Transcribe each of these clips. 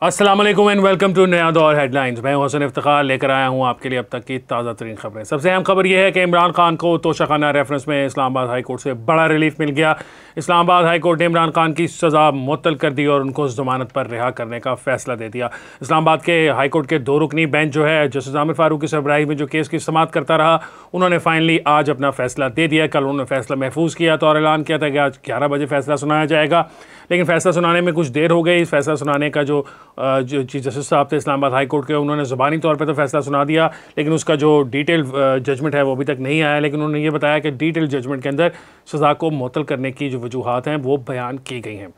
अस्सलाम वालेकुम and welcome to नया दौर हेडलाइंस। मैं हसन इफ्तिखार लेकर आया हूं आपके लिए अब तक की ताज़ा तरीन खबरें। सबसे अहम खबर यह है कि इमरान खान को तोशाखाना रेफरेंस में इस्लामाबाद हाई कोर्ट से बड़ा रिलीफ मिल गया। इस्लामाबाद हाई कोर्ट ने इमरान खान की सज़ा मुअत्तल कर दी और उनको ज़मानत पर रिहा करने का फैसला दे दिया। इस्लामाबाद के हाई कोर्ट के 2 रुकनी बेंच जो है जस्टिस आमिर फारूक की सरबराही में जो केस की समाअत करता रहा, उन्होंने फाइनली आज अपना फैसला दे दिया। कल उन्होंने फैसला महफूज किया तो और ऐलान किया था कि आज 11 बजे फैसला सुनाया जाएगा, लेकिन फैसला सुनाने में कुछ देर हो गई। फैसला सुनाने का जो चीफ जस्टिस साहब थे इस्लामाबाद हाई कोर्ट के, उन्होंने ज़बानी तौर पे तो फैसला सुना दिया, लेकिन उसका जो डिटेल जजमेंट है वो अभी तक नहीं आया। लेकिन उन्होंने ये बताया कि डिटेल जजमेंट के अंदर सज़ा को मुअत्तल करने की जो वजूहात हैं वो बयान की गई हैं।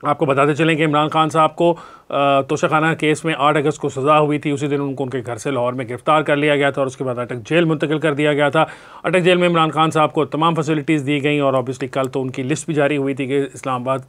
आपको बताते चलें कि इमरान खान साहब को तोशाखाना केस में 8 अगस्त को सज़ा हुई थी। उसी दिन उनको उनके घर से लाहौर में गिरफ्तार कर लिया गया था और उसके बाद अटक जेल मुंतकिल कर दिया गया था। अटक जेल में इमरान खान साहब को तमाम फैसिलिटीज़ दी गई और ऑब्वियसली कल तो उनकी लिस्ट भी जारी हुई थी कि इस्लामाबाद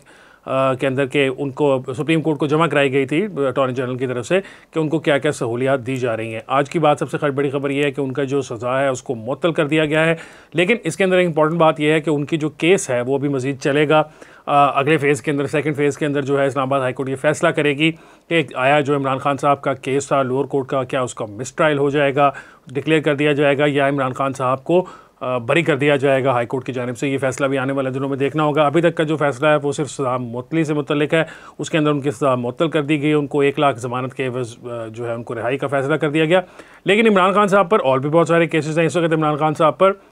के अंदर के उनको सुप्रीम कोर्ट को जमा कराई गई थी अटॉर्नी जनरल की तरफ से कि उनको क्या क्या सहूलियात दी जा रही हैं। आज की बात सबसे बड़ी खबर यह है कि उनका जो सज़ा है उसको मुअत्तल कर दिया गया है, लेकिन इसके अंदर एक इंपॉर्टेंट बात यह है कि उनकी जो केस है वो भी मज़ीद चलेगा। अगले फेज़ के अंदर, सेकंड फेज़ के अंदर जो है इस्लामाबाद हाई कोर्ट ये फैसला करेगी कि आया जो इमरान खान साहब का केस था लोअर कोर्ट का, क्या उसका मिस ट्रायल हो जाएगा, डिक्लेयर कर दिया जाएगा, या इमरान खान साहब को बरी कर दिया जाएगा हाई कोर्ट की जानिब से। ये फैसला भी आने वाले दिनों में देखना होगा। अभी तक का जो फैसला है वो सिर्फ सज़ा मुअत्तली से मुतल्लिक है। उसके अंदर उनकी सज़ा मुअत्तल कर दी गई, उनको 1 लाख ज़मानत के एवज़ जो है उनको रिहाई का फैसला कर दिया गया। लेकिन इमरान खान साहब पर और भी बहुत सारे केसेस हैं। इस वक्त इमरान खान साहब पर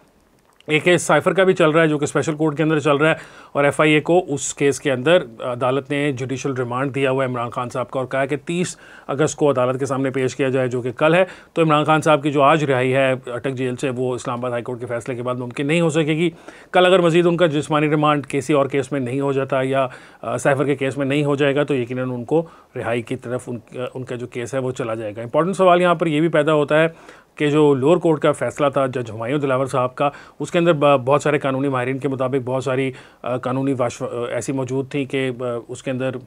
एक केस साइफर का भी चल रहा है जो कि स्पेशल कोर्ट के अंदर चल रहा है और FIA को उस केस के अंदर अदालत ने जुडिशल रिमांड दिया हुआ है इमरान खान साहब का और कहा है कि 30 अगस्त को अदालत के सामने पेश किया जाए, जो कि कल है। तो इमरान खान साहब की जो आज रिहाई है अटक जेल से वो इस्लामाबाद हाई कोर्ट के फैसले के बाद मुमकिन नहीं हो सकेगी। कल अगर मजीद उनका जिस्मानी रिमांड किसी और केस में नहीं हो जाता या साइफर के केस में नहीं हो जाएगा तो यकीनन उनको रिहाई की तरफ उनका जो केस है वो चला जाएगा। इंपॉर्टेंट सवाल यहाँ पर यह भी पैदा होता है कि जो लोअर कोर्ट का फैसला था जज हुमायूं दिलावर साहब का, उसके अंदर बहुत सारे कानूनी माहिरीन के मुताबिक बहुत सारी कानूनी ऐसी मौजूद थी कि उसके अंदर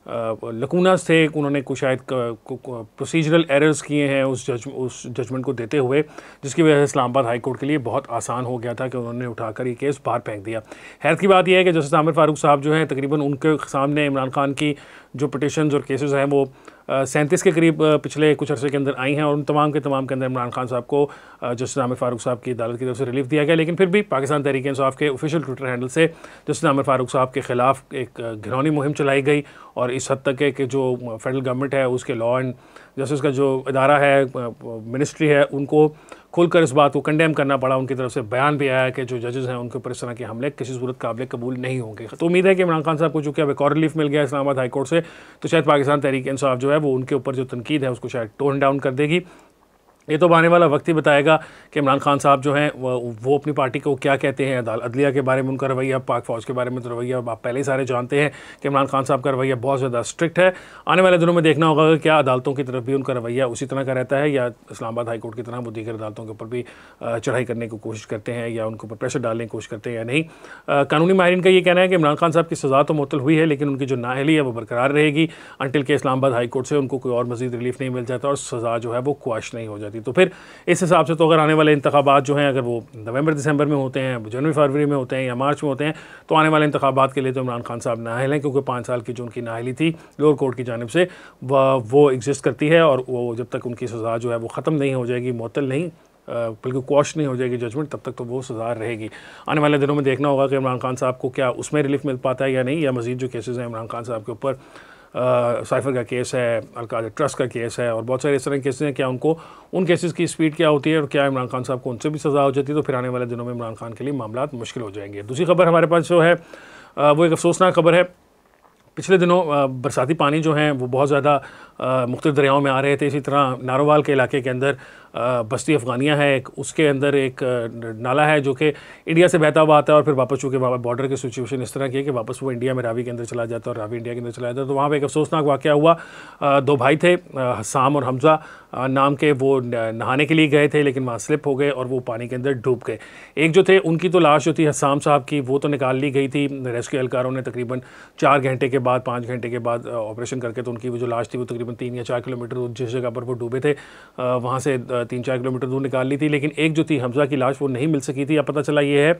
लकूनास थे। उन्होंने कुछ शायद प्रोसीजरल एरर्स किए हैं उस जजमेंट को देते हुए, जिसकी वजह से इस्लामाबाद हाई कोर्ट के लिए बहुत आसान हो गया था कि उन्होंने उठाकर ये केस बाहर फेंक दिया। हैरत की बात यह है कि जस्टिस आमिर फारूक साहब जो हैं तकरीबन उनके सामने इमरान खान की जो पिटिशन्स और केसेस हैं वो 37 के करीब पिछले कुछ अरसे के अंदर आई हैं और उन तमाम के अंदर इमरान खान साहब को जस्टिस आमिर फारूक साहब की अदालत की तरफ से रिलीफ दिया गया। लेकिन फिर भी पाकिस्तान तहरीक इंसाफ के ऑफिशियल ट्विटर हैंडल से जस्टिस आमिर फारूक साहब के ख़िलाफ़ एक घिनौनी मुहिम चलाई गई और इस हद तक है कि जो फेडरल गवर्नमेंट है उसके लॉ एंड जस्टिस का जो इदारा है, मिनिस्ट्री है, उनको खुलकर इस बात को कंडेम करना पड़ा। उनकी तरफ से बयान भी आया कि जो जजेस हैं उनके ऊपर इस तरह के हमले किसी सूरत काबिल कबूल नहीं होंगे। तो उम्मीद है कि इमरान खान साहब को चूँकि अब एक और रिलीफ मिल गया इस्लामाबाद हाई कोर्ट से, तो शायद पाकिस्तान तहरीक इंसाफ जो है वो उनके ऊपर जो तनकीद है उसको शायद टोन डाउन कर देगी। ये तो आने वाला वक्त ही बताएगा कि इमरान खान साहब जो हैं वो अपनी पार्टी को क्या कहते हैं, अदलिया के बारे में उनका रवैया, पाक फ़ौज के बारे में तो रवैया आप पहले ही सारे जानते हैं कि इमरान खान साहब का रवैया बहुत ज़्यादा स्ट्रिक्ट है। आने वाले दिनों में देखना होगा कि क्या अदालतों की तरफ भी उनका रवैया उसी तरह का रहता है या इस्लामाबाद हाई कोर्ट की तरह वो दीगर अदालतों के ऊपर भी चढ़ाई करने की कोशिश करते हैं या उनके ऊपर प्रेशर डालने की कोशिश करते हैं या नहीं। कानूनी माहिरीन का ये कहना है कि इमरान खान साहब की सज़ा तो मुअत्तल हुई है, लेकिन उनकी जो नाअहली है वो बरकरार रहेगी अंटिल के इस्लामाबाद हाई कोर्ट से उनको कोई और मज़ीद रिलीफ नहीं मिल जाता और सज़ा जो है वो ख्वाश नहीं हो जाती। तो फिर इस हिसाब से तो अगर आने वाले इंतखाबात जो हैं अगर वो नवंबर दिसंबर में होते हैं, जनवरी फरवरी में होते हैं या मार्च में होते हैं, तो आने वाले इंतखाबात के लिए तो इमरान खान साहब नाअहल हैं, क्योंकि 5 साल की जो उनकी नाअहली थी लोअर कोर्ट की जानिब से वो एग्जिस्ट करती है और वो जब तक उनकी सज़ा जो है वो ख़त्म नहीं हो जाएगी, मुअत्तल नहीं बल्कि क्वॉश नहीं हो जाएगी जजमेंट, तब तक तो वो सज़ा रहेगी। आने वाले दिनों में देखना होगा कि इमरान खान साहब को क्या उसमें रिलीफ मिल पाता है या नहीं, या मज़ीद जो केसेस हैं इमरान खान साहब के ऊपर, साइफर का केस है, अलकाद ट्रस्ट का केस है और बहुत सारे इस तरह के केसेस हैं, क्या उनको उन केसेस की स्पीड क्या होती है और क्या इमरान खान साहब को उनसे भी सज़ा हो जाती है, तो फिर आने वाले दिनों में इमरान खान के लिए मामला मुश्किल हो जाएंगे। दूसरी खबर हमारे पास जो है वो एक अफसोसनाक खबर है। पिछले दिनों बरसाती पानी जो हैं वो बहुत ज़्यादा मुख्तलिफ दरियाओं में आ रहे थे। इसी तरह नारोवाल के इलाके के अंदर बस्ती अफ़गानिया है एक, उसके अंदर एक नाला है जो कि इंडिया से बहता हुआ आता है और फिर वापस, चूँकि बॉर्डर की सिचुएशन इस तरह की है कि वापस वो इंडिया में रावी के अंदर चला जाता है और रावी इंडिया के अंदर चला जाता है। तो वहाँ पर एक अफसोसनाक वाक़या हुआ। 2 भाई थे, हसाम और हमज़ा नाम के, वो नहाने के लिए गए थे लेकिन वहाँ स्लिप हो गए और वो पानी के अंदर डूब गए। एक जो थे उनकी तो लाश जो थी हसाम साहब की वो तो निकाल ली गई थी रेस्क्यू एहलकारों ने तकरीबन 4 घंटे के बाद, 5 घंटे के बाद ऑपरेशन करके, तो उनकी वो जो लाश थी वो तकरीबन 3 या 4 किलोमीटर जिस जगह पर वो डूबे थे वहाँ से 3-4 किलोमीटर दूर निकाल ली थी, लेकिन एक जो थी हमजा की लाश वो नहीं मिल सकी थी। अब पता चला ये है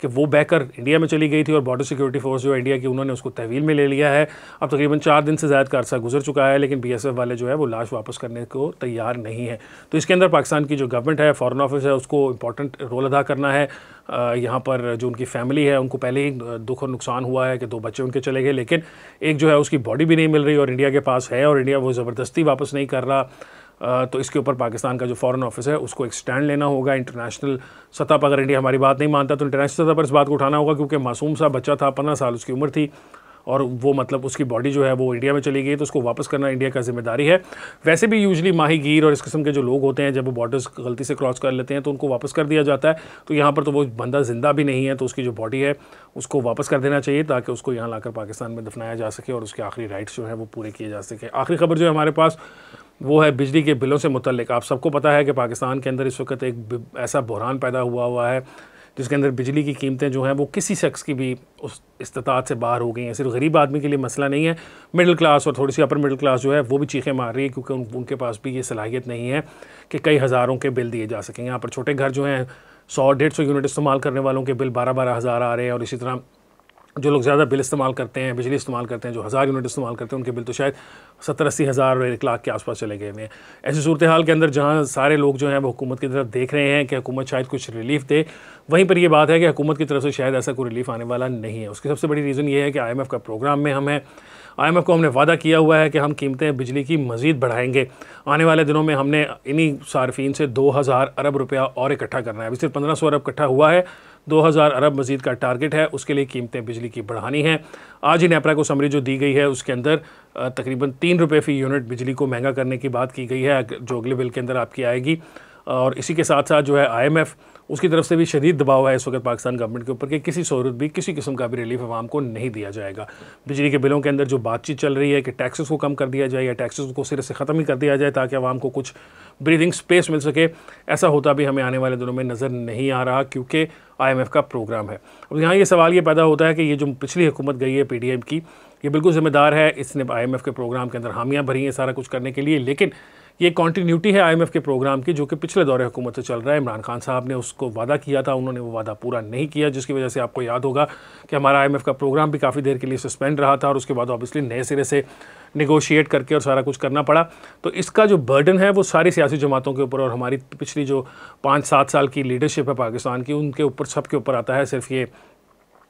कि वो बहकर इंडिया में चली गई थी और बॉर्डर सिक्योरिटी फोर्स जो इंडिया की उन्होंने उसको तहवील में ले लिया है। अब तकरीबन 4 दिन से ज़्यादा का अरसा गुजर चुका है, लेकिन BSF वाले जो है वो लाश वापस करने को तैयार नहीं है। तो इसके अंदर पाकिस्तान की जो गवर्नमेंट है, फॉरेन ऑफिस है, उसको इंपॉर्टेंट रोल अदा करना है। यहाँ पर जो उनकी फैमिली है उनको पहले ही दुख और नुकसान हुआ है कि 2 बच्चे उनके चले गए, लेकिन एक जो है उसकी बॉडी भी नहीं मिल रही और इंडिया के पास है और इंडिया वो ज़बरदस्ती वापस नहीं कर रहा। तो इसके ऊपर पाकिस्तान का जो फॉरेन ऑफिस है उसको एक स्टैंड लेना होगा। इंटरनेशनल सतह पर अगर इंडिया हमारी बात नहीं मानता तो इंटरनेशनल सतह पर इस बात को उठाना होगा, क्योंकि मासूम सा बच्चा था, 15 साल उसकी उम्र थी और वो मतलब उसकी बॉडी जो है वो इंडिया में चली गई, तो उसको वापस करना इंडिया का जिम्मेदारी है। वैसे भी यूजली माही गिर और इस किस्म के जो लोग होते हैं जब वो बॉर्डर्स गलती से क्रॉस कर लेते हैं तो उनको वापस कर दिया जाता है। तो यहाँ पर तो वो बंदा ज़िंदा भी नहीं है, तो उसकी जो बॉडी है उसको वापस कर देना चाहिए ताकि उसको यहाँ लाकर पाकिस्तान में दफनाया जा सके और उसके आखिरी राइट्स जो है वो पूरे किए जा सके। आखिरी खबर जो है हमारे पास वो है बिजली के बिलों से मुतल्लिक। आप सबको पता है कि पाकिस्तान के अंदर इस वक्त एक ऐसा बहरान पैदा हुआ है जिसके अंदर बिजली की कीमतें जो हैं वो किसी शख्स की भी उस इस्तात से बाहर हो गई हैं। सिर्फ गरीब आदमी के लिए मसला नहीं है, मिडिल क्लास और थोड़ी सी अपर मिडिल क्लास जो है वो भी चीखें मार रही है, क्योंकि उनके पास भी ये सलाहियत नहीं है कि कई हज़ारों के बिल दिए जा सकें। यहाँ पर छोटे घर जो हैं 100-150 यूनिट इस्तेमाल करने वालों के बिल 12-12 हज़ार आ रहे हैं, और इसी तरह जो लोग ज़्यादा बिल इस्तेमाल करते हैं, बिजली इस्तेमाल करते हैं, जो 1000 यूनिट इस्तेमाल करते हैं, उनके बिल तो शायद 70-80 हज़ार और 1 लाख के आसपास चले गए हैं। ऐसी सूरत हाल के अंदर जहाँ सारे लोग जो हैं वो हुकूमत की तरफ देख रहे हैं कि हुकूमत शायद कुछ रिलीफ दे, वहीं पर ये बात है कि हुकूमत की तरफ से शायद ऐसा कोई रिलीफ आने वाला नहीं है। उसकी सबसे बड़ी रीज़न ये है कि IMF का प्रोग्राम में हम हैं। IMF को हमने वादा किया हुआ है कि हम कीमतें बिजली की मज़ीद बढ़ाएंगे। आने वाले दिनों में हमने इन्हीं सार्फिन से 2000 अरब रुपया और इकट्ठा करना है। अभी सिर्फ 1500 अरब इकट्ठा हुआ है, 2000 अरब मज़ीद का टारगेट है, उसके लिए कीमतें बिजली की बढ़ानी हैं। आज ही नेपरा को समरी जो दी गई है उसके अंदर तकरीबन 3 रुपये फ़ी यूनिट बिजली को महंगा करने की बात की गई है, जो अगले बिल के अंदर आपकी आएगी। और इसी के साथ साथ जो है IMF उसकी तरफ से भी शदीद दबाव है इस वक्त पाकिस्तान गवर्नमेंट के ऊपर कि किसी सूरत भी किसी किस्म का भी रिलीफ आवाम को नहीं दिया जाएगा। बिजली के बिलों के अंदर जो बातचीत चल रही है कि टैक्सेस को कम कर दिया जाए या टैक्सेस को सिरे से ख़त्म ही कर दिया जाए ताकि आवाम को कुछ ब्रीदिंग स्पेस मिल सके, ऐसा होता भी हमें आने वाले दिनों में नज़र नहीं आ रहा, क्योंकि IMF का प्रोग्राम है। अब यहाँ ये सवाल ये पैदा होता है कि ये जो पिछली हुकूमत गई है PDM की, ये बिल्कुल ज़िम्मेदार है, इसने IMF के प्रोग्राम के अंदर हामियाँ भरी हैं सारा कुछ करने के लिए, लेकिन ये कॉन्टीन्यूटी है IMF के प्रोग्राम की जो कि पिछले दौरे हुकूमत से चल रहा है। इमरान खान साहब ने उसको वादा किया था, उन्होंने वो वादा पूरा नहीं किया, जिसकी वजह से आपको याद होगा कि हमारा IMF का प्रोग्राम भी काफ़ी देर के लिए सस्पेंड रहा था और उसके बाद ऑब्वियसली नए सिरे से नेगोशिएट करके और सारा कुछ करना पड़ा। तो इसका जो बर्डन है वो सारी सियासी जमातों के ऊपर और हमारी पिछली जो 5-7 साल की लीडरशिप है पाकिस्तान की, उनके ऊपर सबके ऊपर आता है। सिर्फ ये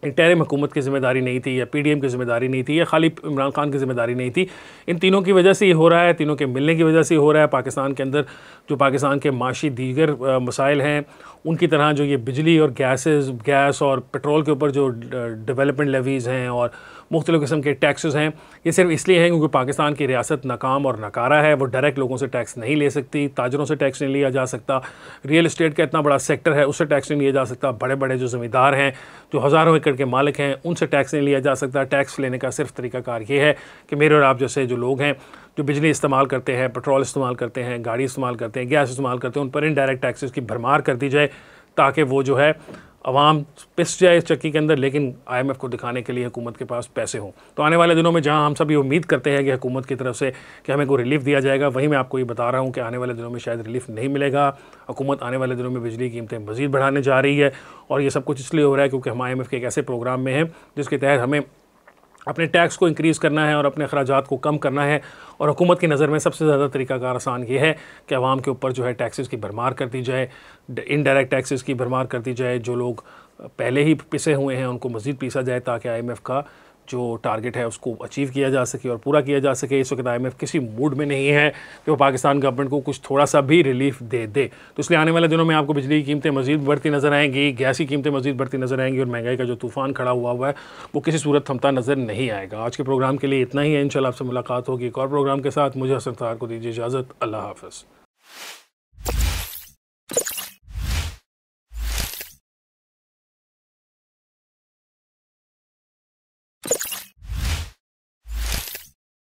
इंटरिम हुकूमत की ज़िम्मेदारी नहीं थी या PDM की ज़िम्मेदारी नहीं थी या खाली इमरान खान की ज़िम्मेदारी नहीं थी, इन तीनों की वजह से ये हो रहा है, तीनों के मिलने की वजह से हो रहा है। पाकिस्तान के अंदर जो पाकिस्तान के माशी दीगर मसाइल हैं उनकी तरह जो ये बिजली और गैस और पेट्रोल के ऊपर जो डेवलपमेंट लेवीज़ हैं और मुख्तलिफ़ किस्म के टैक्सेस हैं, ये सिर्फ इसलिए हैं क्योंकि पाकिस्तान की रियासत नाकाम और नकारा है। वो डायरेक्ट लोगों से टैक्स नहीं ले सकती, ताजरों से टैक्स नहीं लिया जा सकता, रियल इस्टेट का इतना बड़ा सेक्टर है उससे टैक्स नहीं लिया जा सकता, बड़े बड़े जो ज़मींदार हैं जो हज़ारों एकड़ के मालिक हैं उनसे टैक्स नहीं लिया जा सकता। टैक्स लेने का सिर्फ तरीकाकार ये है कि मेरे और आप जैसे जो लोग हैं जो बिजली इस्तेमाल करते हैं, पेट्रोल इस्तेमाल करते हैं, गाड़ी इस्तेमाल करते हैं, गैस इस्तेमाल करते हैं, उन पर इनडायरेक्ट टैक्सेस की भरमार कर दी जाए ताकि वो जो है अवाम पिस जाए इस चक्की के अंदर, लेकिन IMF को दिखाने के लिए हुकूमत के पास पैसे हों। तो आने वाले दिनों में जहां हम सभी उम्मीद करते हैं कि हुकूमत की तरफ से कि हमें कोई रिलीफ दिया जाएगा, वहीं मैं आपको ये बता रहा हूं कि आने वाले दिनों में शायद रिलीफ नहीं मिलेगा। हुकूमत आने वाले दिनों में बिजली की कीमतें मज़ीद बढ़ाने जा रही है और ये सब कुछ इसलिए हो रहा है क्योंकि हम IMF के एक ऐसे प्रोग्राम में हैं जिसके तहत हमें अपने टैक्स को इंक्रीज़ करना है और अपने अखराजात को कम करना है। और हुकूमत की नज़र में सबसे ज़्यादा तरीकाकार आसान ये है कि आवाम के ऊपर जो है टैक्सेस की भरमार कर दी जाए, इनडायरेक्ट टैक्सेस की भरमार कर दी जाए, जो लोग पहले ही पिसे हुए हैं उनको मज़ीद पीसा जाए ताकि IMF का जो टारगेट है उसको अचीव किया जा सके और पूरा किया जा सके। इस वक्त IMF किसी मूड में नहीं है कि वो पाकिस्तान गवर्नमेंट को कुछ थोड़ा सा भी रिलीफ दे दे। तो इसलिए आने वाले दिनों में आपको बिजली की कीमतें मज़ीद बढ़ती नज़र आएंगी, गैस की कीमतें मज़ीद बढ़ती नज़र आएंगी और महंगाई का जो तूफ़ान खड़ा हुआ है वो किसी सूरत थमता नज़र नहीं आएगा। आज के प्रोग्राम के लिए इतना ही है, इंशाल्लाह आपसे मुलाकात होगी एक और प्रोग्राम के साथ। मुझे हसन तार को दीजिए इजाज़त। अल्लाह हाफ़िज़।